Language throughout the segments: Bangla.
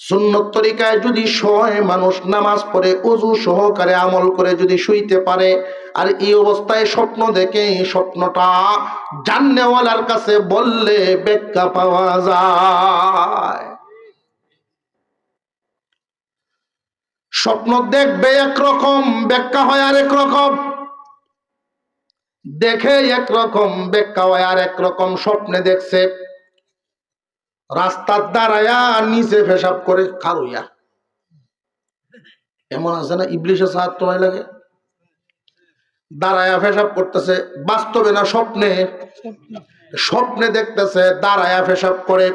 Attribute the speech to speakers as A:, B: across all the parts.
A: সুন্নত তরিকায় যদি শোয়, মানুষ নামাজ পড়ে ওযু সহকারে আমল করে যদি শুইতে পারে, আর এই অবস্থায় স্বপ্ন দেখে, স্বপ্নটা জান্নেওয়ালার কাছে বললে ব্যাখ্যা পাওয়া যায়। স্বপ্ন দেখবে একরকম, ব্যাখ্যা হয় আরেক রকম। দেখে একরকম, ব্যাখ্যা হয় আর একরকম। স্বপ্নে দেখছে রাস্তার দাঁড়ায়া নিচে পেশাব করে খারুইয়া, এমন আছে না? ইবলিশের সাহায্য হয় লাগে, দাঁড়ায়া পেশাব করতেছে। বাস্তবে না স্বপ্নে? স্বপ্নে দেখতেছে দাঁড়ায়া পেশাব করে।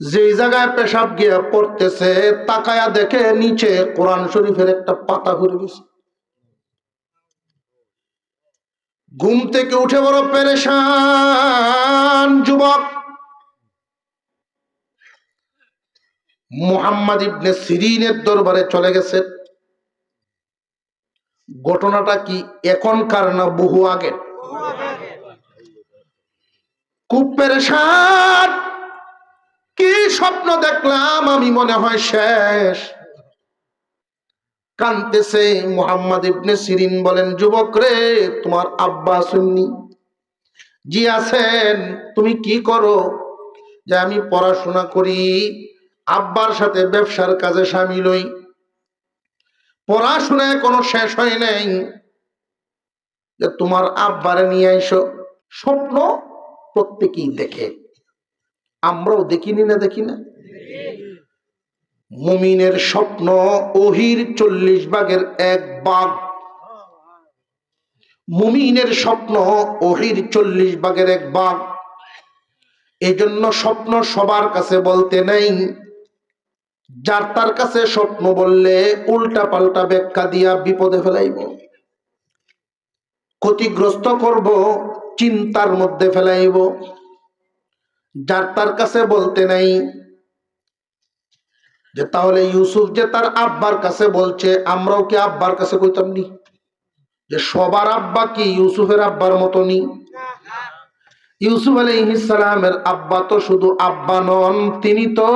A: যেই জায়গায় পেশাব গিয়ে পড়তেছে, তাকায়া দেখে নিচে কোরআন শরীফের একটা পাতা ঘুরে গেছে। ঘুম থেকে উঠে বড় পেরেশান যুবক মুহাম্মদ ইবনে সিরিনের দরবারে চলে গেছে। ঘটনাটা কি এখনকার না বহু আগে? খুব পেরেশান, কি স্বপ্ন দেখলাম আমি, মনে হয় শেষ। কাঁদতেছে। মুহাম্মদ ইবনে সিরিন বলেন, যুবক রে, তোমার আব্বা সুন্নি? জি আছেন। তুমি কি করো? যে আমি পড়াশোনা করি, আব্বার সাথে ব্যবসার কাজে শামিল হই, পড়াশোনায় কোনো শেষ হয় নাই, যে তোমার আব্বারে নিয়ে আইসো। স্বপ্ন প্রত্যেকেই দেখে, আমরাও দেখিনি না? দেখি না? মুমিনের স্বপ্ন ওহির 40 ভাগের 1 ভাগ। মুমিনের স্বপ্ন ওহির 40 ভাগের 1 ভাগ। এই জন্য স্বপ্ন সবার কাছে বলতে নেই। যার তার কাছে স্বপ্ন বললে উল্টা পাল্টা ব্যাখ্যা দিয়া বিপদে ফেলাইব, ক্ষতিগ্রস্ত করব, চিন্তার মধ্যে ফেলাইব। যার তার কাছে বলতে নাই। যে তাহলে ইউসুফ যে তার আব্বার কাছে বলছে, আমরাও কি আব্বার কাছে কইতাম নি? যে সবার আব্বা কি ইউসুফের আব্বার মতো নি? ইউসুফ আলাইহিস সালামের আব্বা তো শুধু আব্বা নন, তিনি তো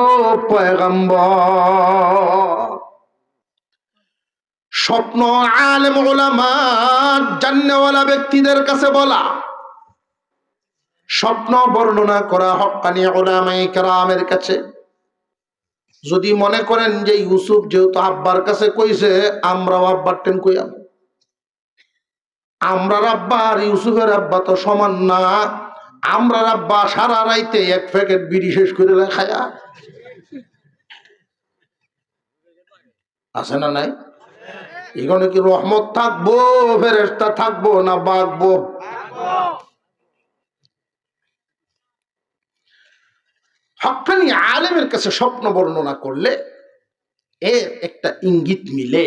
A: পয়গম্বর। স্বপ্ন আলেম উলামা জান্নাওয়ালা ব্যক্তিদের কাছে বলা, স্বপ্ন বর্ণনা করা হক্কানি উলামায়ে কেরামের কাছে। যদি মনে করেন যে ইউসুফ যেহেতু আব্বার কাছে কইছে, আমরাও আব্বার টেন কইয়াম, আমরার আব্বা আর ইউসুফের আব্বা তো সমান না। আমরার আব্বা সারা রাইতে 1 প্যাকেট বিড়ি শেষ করে খায়া, আছে না নাই? এখানে কি রহমত থাকবো, ফেরেশতা থাকবো, না বাগবো? হক্কানি আলেমের কাছে স্বপ্ন বর্ণনা করলে এর একটা ইঙ্গিত মিলে।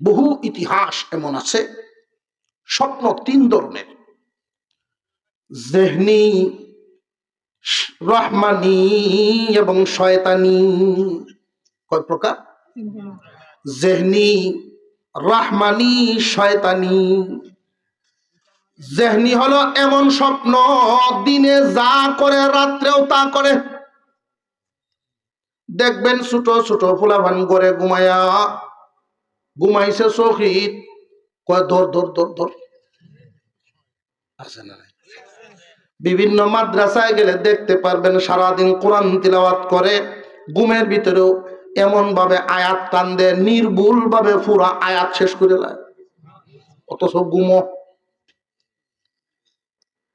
A: বহু ইতিহাস এমন আছে। স্বপ্ন 3 ধরনের: জেহনি, রহমানি এবং শয়তানি। কয় প্রকার? জেহনি, রহমানি, শয়তানি। জেহনি হলো এমন স্বপ্ন, দিনে যা করে রাত্রেও তা করে। দেখবেন ছোট ছোট ফুলাভান করে ঘুমাইছে শহীদ, কয় ধর ধর ধর ধর, আছে না? বিভিন্ন মাদ্রাসায় গেলে দেখতে পারবেন সারাদিন কোরআন তিলাওয়াত করে, ঘুমের ভিতরেও এমন ভাবে আয়াত টান দেয়, নির্ভুল ভাবে পুরা আয়াত শেষ করে দেয়, অথচ ঘুমো।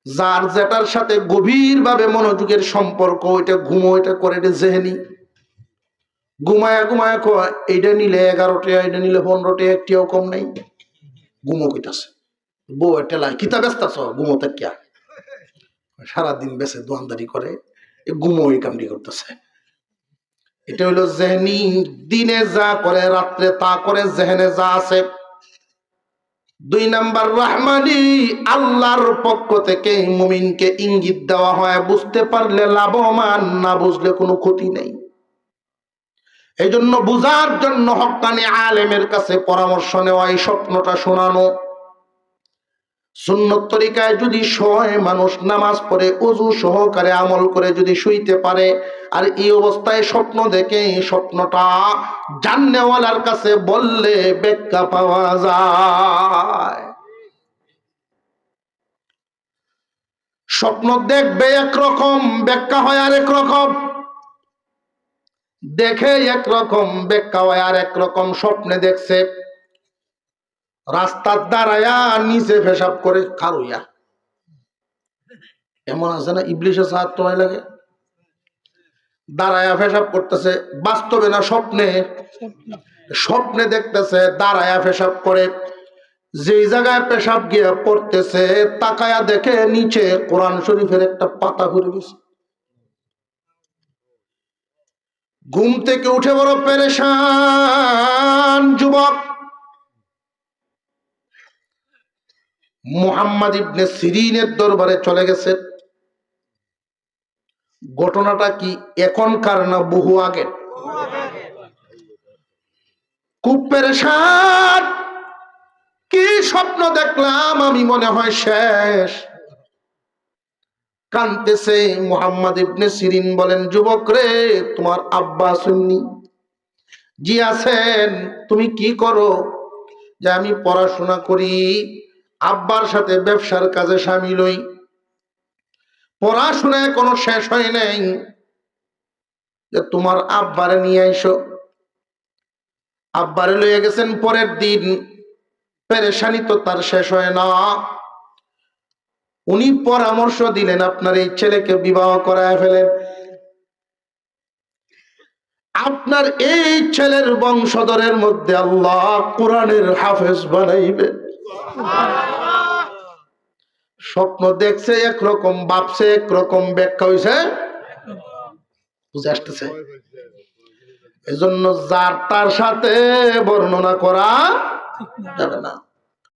A: যার যেটার সাথে গভীর ভাবে মনোযোগের সম্পর্ক, ওইটা ঘুমো, এটা করে, এটা জেহেনি। ঘুমায়া ঘুমায়া কয় এইটা নিলে 11 টাকা, এটা নিলে 15 টাকা, একটিও কম নাই। ঘুমো কইতাছে। বউ একটা লাই, কিতা ব্যস্ত আছো? ঘুমোতে কিয়া? সারাদিন বেঁচে দোয়ানদারি করে, ঘুমো এই কামটি করতেছে। এটা হইলো জেহনি। দিনে যা করে রাত্রে তা করে, জেহেনে যা আছে। 2 নাম্বার রহমানি, আল্লাহর পক্ষ থেকে মুমিনকে ইঙ্গিত দেওয়া হয়, বুঝতে পারলে লাভবান, না বুঝলে কোনো ক্ষতি নেই। এই জন্য বুঝার জন্য হক্কানি আলেমের কাছে পরামর্শ নেওয়া, এই স্বপ্নটা শোনানো। সুন্নত তরিকায় যদি শোয় মানুষ নামাজ পড়ে ওযু সহকারে আমল করে যদি শুইতে পারে, আর এই অবস্থায় স্বপ্ন দেখে, স্বপ্নটা জান্নেওয়ালার কাছে বললে ব্যাখ্যা পাওয়া যায়। স্বপ্ন দেখবে একরকম, ব্যাখ্যা হয় আরেক রকম। দেখে একরকম, ব্যাখ্যা হয় আর একরকম। স্বপ্নে দেখছে রাস্তার দাঁড়ায়া নিচে পেশাব করে খারুইয়া, এমন আছে না? ইবলিশের সাহায্য তোমায় লাগে, দাঁড়ায়া পেশাব করতেছে, বাস্তবে না স্বপ্নে। স্বপ্নে দেখতেছে দাঁড়ায়া পেশাব করে, যেই জায়গায় পেশাব গিয়া পড়তেছে তাকায়া দেখে নিচে কোরআন শরীফের একটা পাতা ঘুরে গেছে। ঘুম থেকে উঠে বড় পেরেশান যুবক, মুহাম্মদ ইবনে সিরিনের দরবারে চলে গেছে। ঘটনাটা কি এখনকার না বহু আগে? খুব পেরেশান, কি স্বপ্ন দেখলাম আমি, মনে হয় শেষ। কাঁদতেছে। মুহাম্মদ ইবনে সিরিন বলেন, যুবক রে, তোমার আব্বা সুন্নি? জি আছেন। তুমি কি করো? যে আমি পড়াশোনা করি, আব্বার সাথে ব্যবসার কাজে শামিল হই, পড়াশোনা এখনো শেষ হয় নাই, যে তোমার আব্বারে নিয়ে আইসো। আব্বারে লইয়া গেছেন পরের দিন। পেরেশানি তো তার শেষ হয় না। উনি পরামর্শ দিলেন, আপনার এই ছেলেকে বিবাহ করায় ফেলেন, আপনার এই ছেলের বংশধরের মধ্যে আল্লাহ কোরআনের হাফেজ বানাইবে। স্বপ্ন দেখছে একরকম, ভাবছে একরকম, ব্যাখ্যা হইছে বুঝে আসতেছে। এজন্য যার তার সাথে বর্ণনা করা যাবে না।